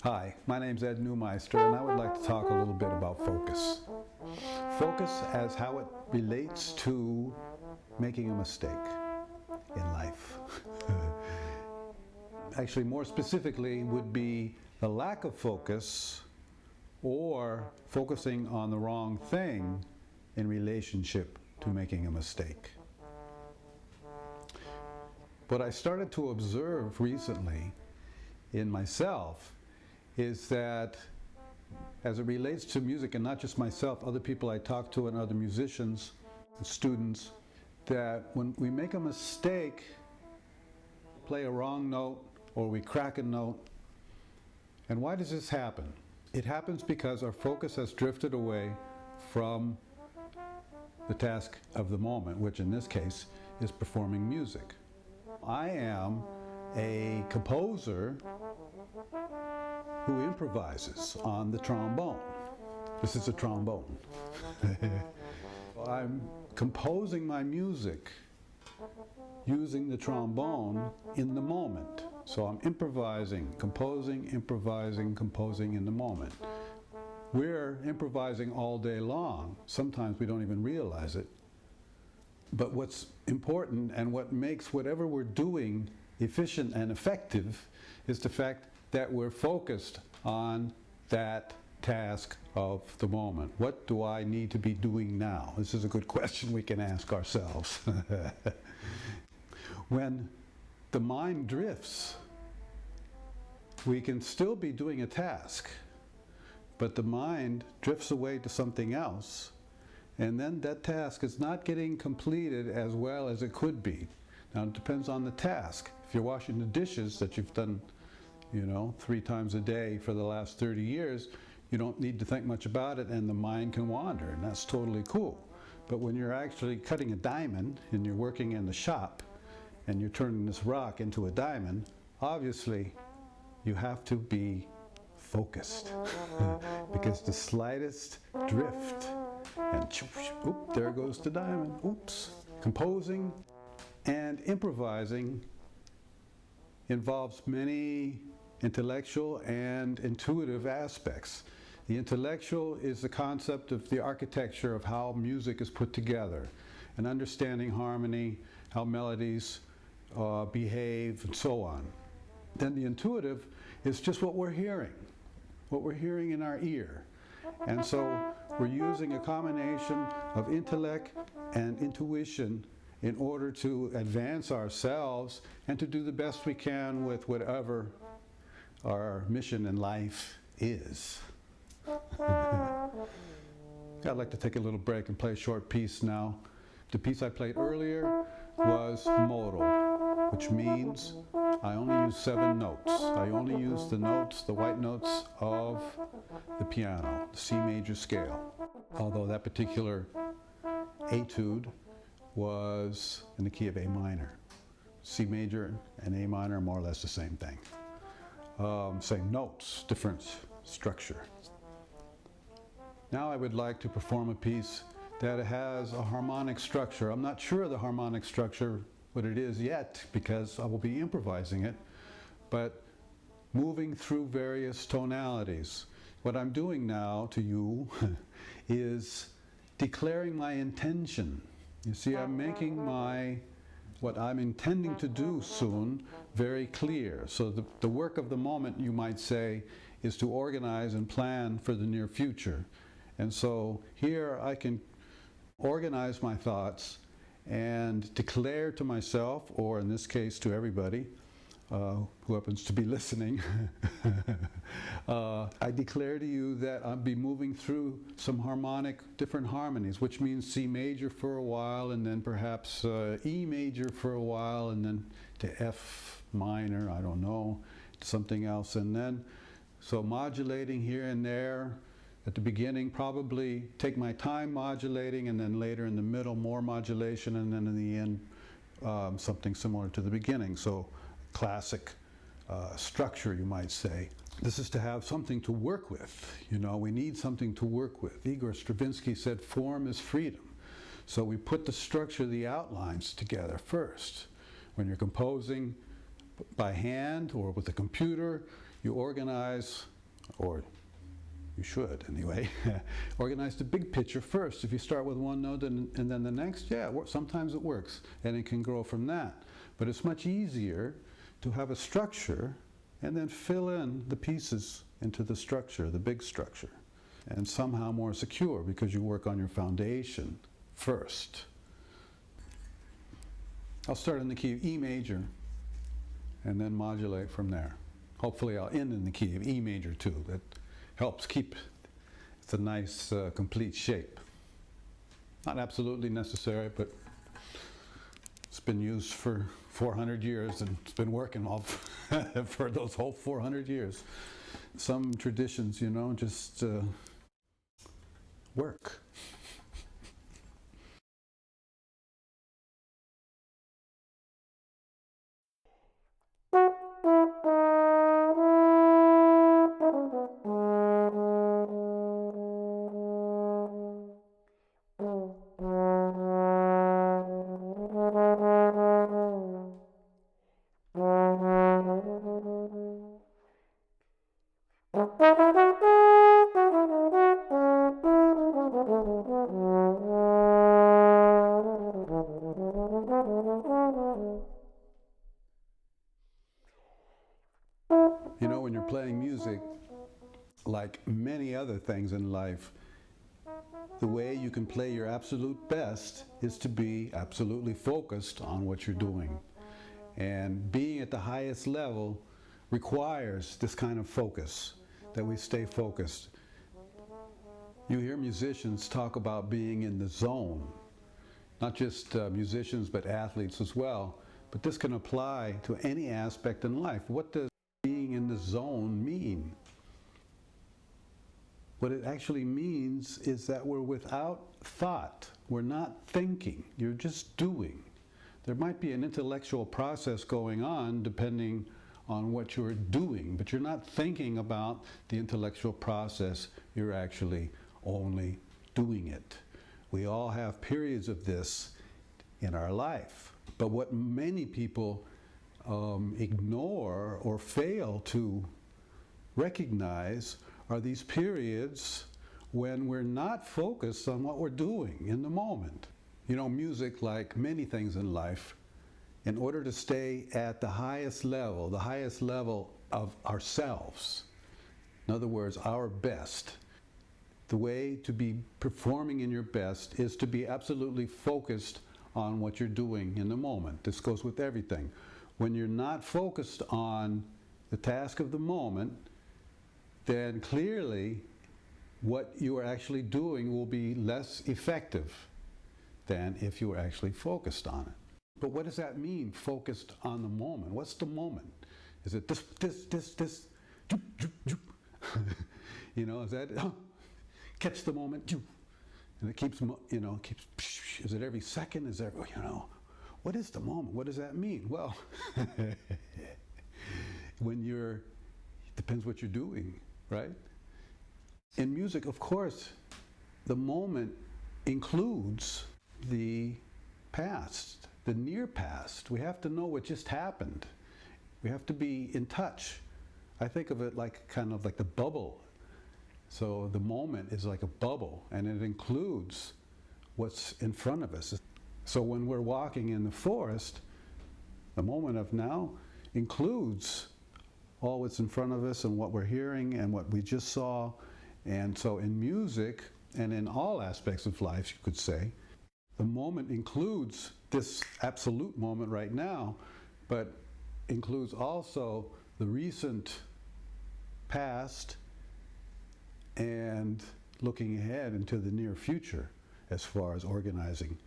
Hi, my name's Ed Neumeister, and I would like to talk a little bit about focus. Focus as how it relates to making a mistake in life. Actually, more specifically, would be the lack of focus or focusing on the wrong thing in relationship to making a mistake. What I started to observe recently in myself is that as it relates to music, and not just myself, other people I talk to and other musicians and students, that when we make a mistake, play a wrong note, or we crack a note, and why does this happen? It happens because our focus has drifted away from the task of the moment, which in this case is performing music. I am a composer who improvises on the trombone. This is a trombone. I'm composing my music using the trombone in the moment. So I'm improvising, composing, composing in the moment. We're improvising all day long. Sometimes we don't even realize it. But what's important and what makes whatever we're doing efficient and effective is the fact that we're focused on that task of the moment. What do I need to be doing now? This is a good question we can ask ourselves. When the mind drifts, we can still be doing a task, but the mind drifts away to something else, and then that task is not getting completed as well as it could be. Now, it depends on the task. If you're washing the dishes that you've done 3 times a day for the last 30 years, you don't need to think much about it, and the mind can wander, and that's totally cool. But when you're actually cutting a diamond and you're working in the shop and you're turning this rock into a diamond, obviously you have to be focused because the slightest drift and oop, there goes the diamond, oops. Composing and improvising involves many intellectual and intuitive aspects. The intellectual is the concept of the architecture of how music is put together and understanding harmony, how melodies behave, and so on. Then the intuitive is just what we're hearing in our ear. And so we're using a combination of intellect and intuition in order to advance ourselves and to do the best we can with whatever our mission in life is. I'd like to take a little break and play a short piece now. The piece I played earlier was modal, which means I only use 7 notes. I only use the notes, the white notes of the piano, the C major scale. Although that particular etude was in the key of A minor. C major and A minor are more or less the same thing. Same notes, different structure. Now I would like to perform a piece that has a harmonic structure. I'm not sure of the harmonic structure, what it is yet, because I will be improvising it, but moving through various tonalities. What I'm doing now to you is declaring my intention. You see, I'm making what I'm intending to do soon very clear. So the work of the moment, you might say, is to organize and plan for the near future. And so here I can organize my thoughts and declare to myself, or in this case to everybody who happens to be listening, I declare to you that I'll be moving through some different harmonies, which means C major for a while, and then perhaps E major for a while, and then to F minor, I don't know, something else. And then, so modulating here and there. At the beginning, probably take my time modulating, and then later in the middle, more modulation, and then in the end, something similar to the beginning. So classic structure, you might say. This is to have something to work with. You know, we need something to work with. Igor Stravinsky said form is freedom. So we put the structure, the outlines together first. When you're composing by hand or with a computer, you organize, or you should anyway, organize the big picture first. If you start with one note and then the next, yeah, sometimes it works and it can grow from that. But it's much easier to have a structure and then fill in the pieces into the structure, the big structure, and somehow more secure because you work on your foundation first. I'll start in the key of E major and then modulate from there. Hopefully I'll end in the key of E major too. That helps keep it's a nice complete shape. Not absolutely necessary, but it's been used for 400 years and it's been working all for those whole 400 years. Some traditions, you know, just work. You know, when you're playing music, like many other things in life, the way you can play your absolute best is to be absolutely focused on what you're doing. And being at the highest level requires this kind of focus, that we stay focused. You hear musicians talk about being in the zone, not just musicians but athletes as well. But this can apply to any aspect in life. What does being in the zone mean? What it actually means is that we're without thought. We're not thinking. You're just doing. There might be an intellectual process going on depending on what you're doing, but you're not thinking about the intellectual process. You're actually only doing it. We all have periods of this in our life. But what many people ignore or fail to recognize are these periods when we're not focused on what we're doing in the moment. You know, music, like many things in life, in order to stay at the highest level of ourselves, in other words, our best, the way to be performing in your best is to be absolutely focused on what you're doing in the moment. This goes with everything. When you're not focused on the task of the moment, then clearly what you are actually doing will be less effective than if you were actually focused on it. But what does that mean, focused on the moment? What's the moment? Is it this, joop, joop, joop? You know, is that, catch the moment, joop. And it keeps, you know, is it every second? Is it, you know, what is the moment? What does that mean? Well, when depends what you're doing, right? In music, of course, the moment includes the past, the near past. We have to know what just happened. We have to be in touch. I think of it like kind of like the bubble. So the moment is like a bubble, and it includes what's in front of us. So when we're walking in the forest, the moment of now includes all what's in front of us and what we're hearing and what we just saw. And so in music, and in all aspects of life, you could say. The moment includes this absolute moment right now, but includes also the recent past and looking ahead into the near future as far as organizing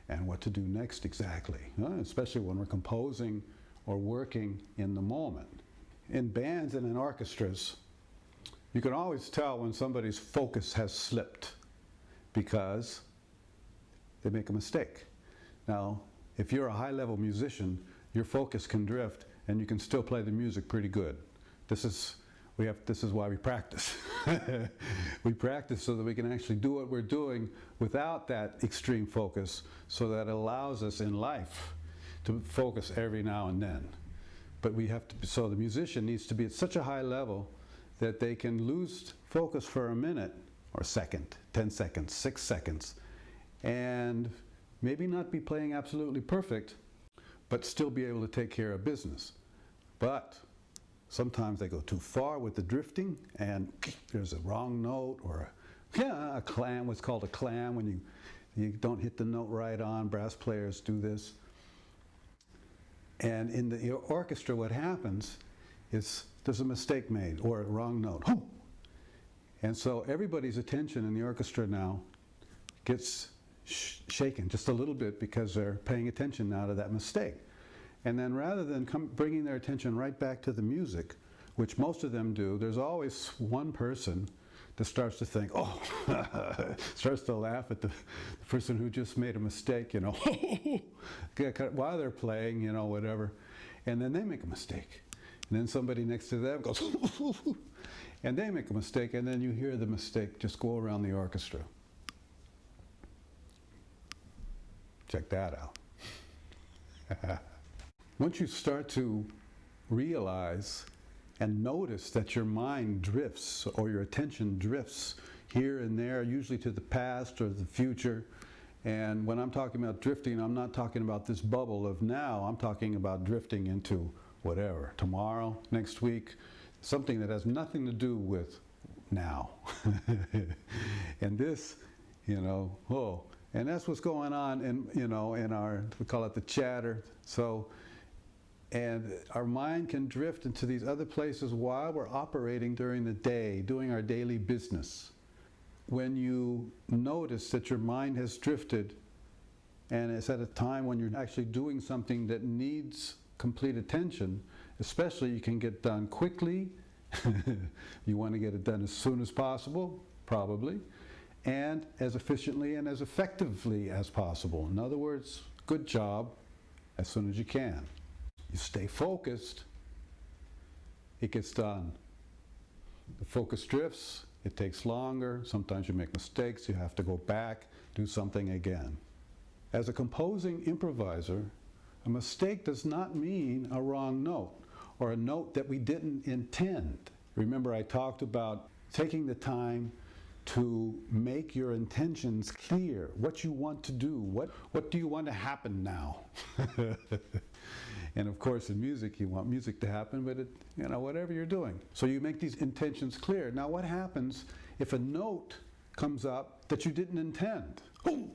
and what to do next exactly, especially when we're composing or working in the moment. In bands and in orchestras, you can always tell when somebody's focus has slipped because they make a mistake. Now, if you're a high-level musician, your focus can drift and you can still play the music pretty good. This is why we practice. We practice so that we can actually do what we're doing without that extreme focus, so that it allows us in life to focus every now and then. But we have to, so the musician needs to be at such a high level that they can lose focus for a minute or a second, 10 seconds, 6 seconds, and maybe not be playing absolutely perfect, but still be able to take care of business. But sometimes they go too far with the drifting, and there's a wrong note, or a clam, what's called a clam, when you don't hit the note right on. Brass players do this. And in the orchestra, what happens is there's a mistake made, or a wrong note. And so everybody's attention in the orchestra now gets shaken just a little bit because they're paying attention now to that mistake. And then rather than bringing their attention right back to the music, which most of them do, there's always one person that starts to think, oh, starts to laugh at the person who just made a mistake, you know, while they're playing, you know, whatever. And then they make a mistake. And then somebody next to them goes, and they make a mistake, and then you hear the mistake just go around the orchestra. Check that out. Once you start to realize and notice that your mind drifts, or your attention drifts here and there, usually to the past or the future, and when I'm talking about drifting, I'm not talking about this bubble of now, I'm talking about drifting into whatever, tomorrow, next week, something that has nothing to do with now. And this, you know, and that's what's going on in, you know, in our, we call it the chatter. So, and our mind can drift into these other places while we're operating during the day, doing our daily business. When you notice that your mind has drifted, and it's at a time when you're actually doing something that needs complete attention, especially you can get done quickly, you want to get it done as soon as possible, probably, and as efficiently and as effectively as possible. In other words, good job as soon as you can. You stay focused, it gets done. The focus drifts, it takes longer, sometimes you make mistakes, you have to go back, do something again. As a composing improviser, a mistake does not mean a wrong note, or a note that we didn't intend. Remember, I talked about taking the time to make your intentions clear, what you want to do, what do you want to happen now? And of course in music, you want music to happen, but it, you know, whatever you're doing. So you make these intentions clear. Now what happens if a note comes up that you didn't intend? Ooh.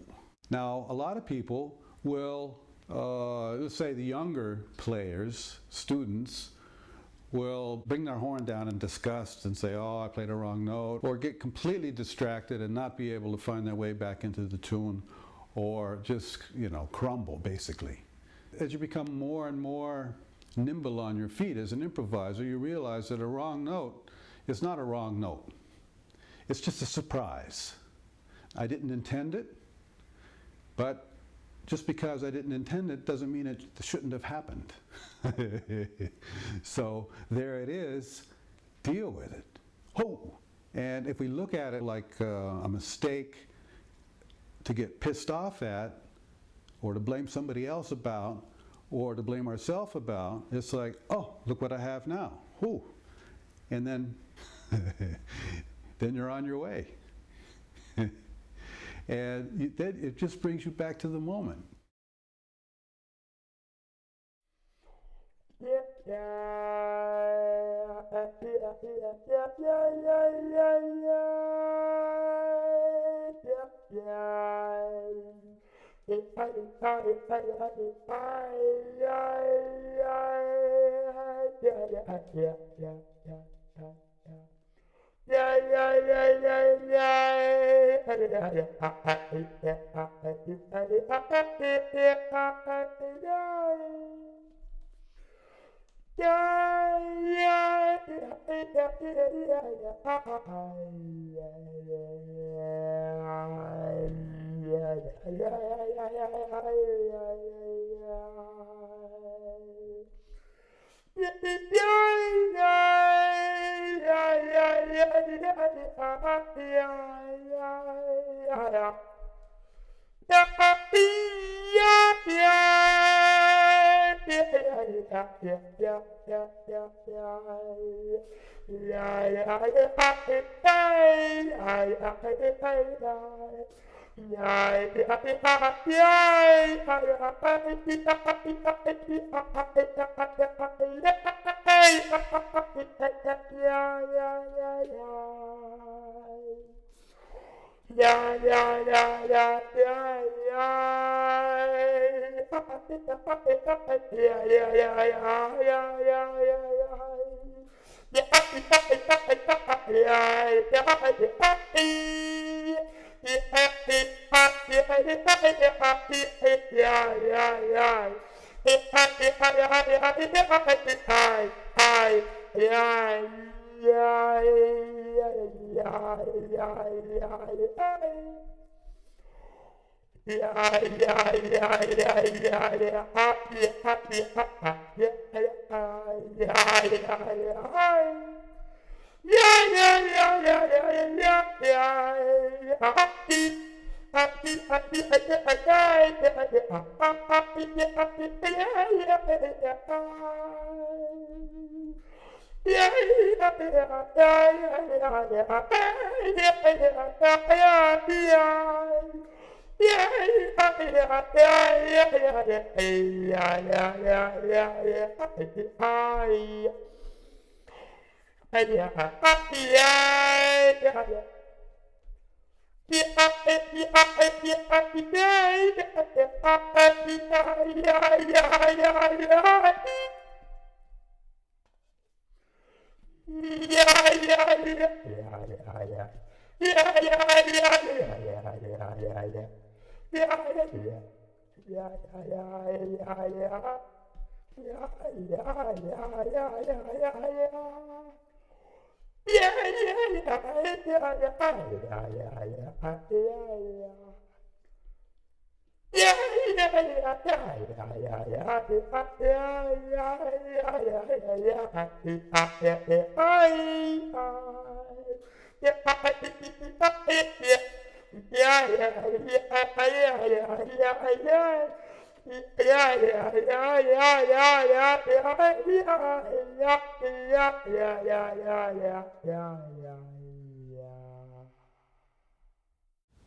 Now a lot of people will, let's say the younger players, students, will bring their horn down in disgust and say, oh, I played a wrong note, or get completely distracted and not be able to find their way back into the tune, or just, you know, crumble, basically. As you become more and more nimble on your feet as an improviser, you realize that a wrong note is not a wrong note. It's just a surprise. I didn't intend it, but just because I didn't intend it doesn't mean it shouldn't have happened. So there it is, deal with it. Oh! And if we look at it like a mistake to get pissed off at, or to blame somebody else about, or to blame ourselves about, it's like, oh, look what I have now. Whew. And then, then you're on your way. And it just brings you back to the moment.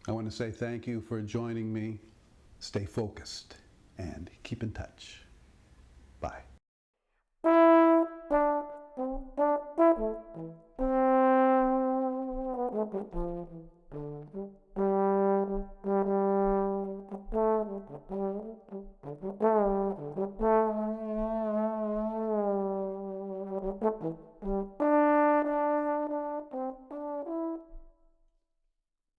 I want to say thank you for joining me. Stay focused and keep in touch. Bye.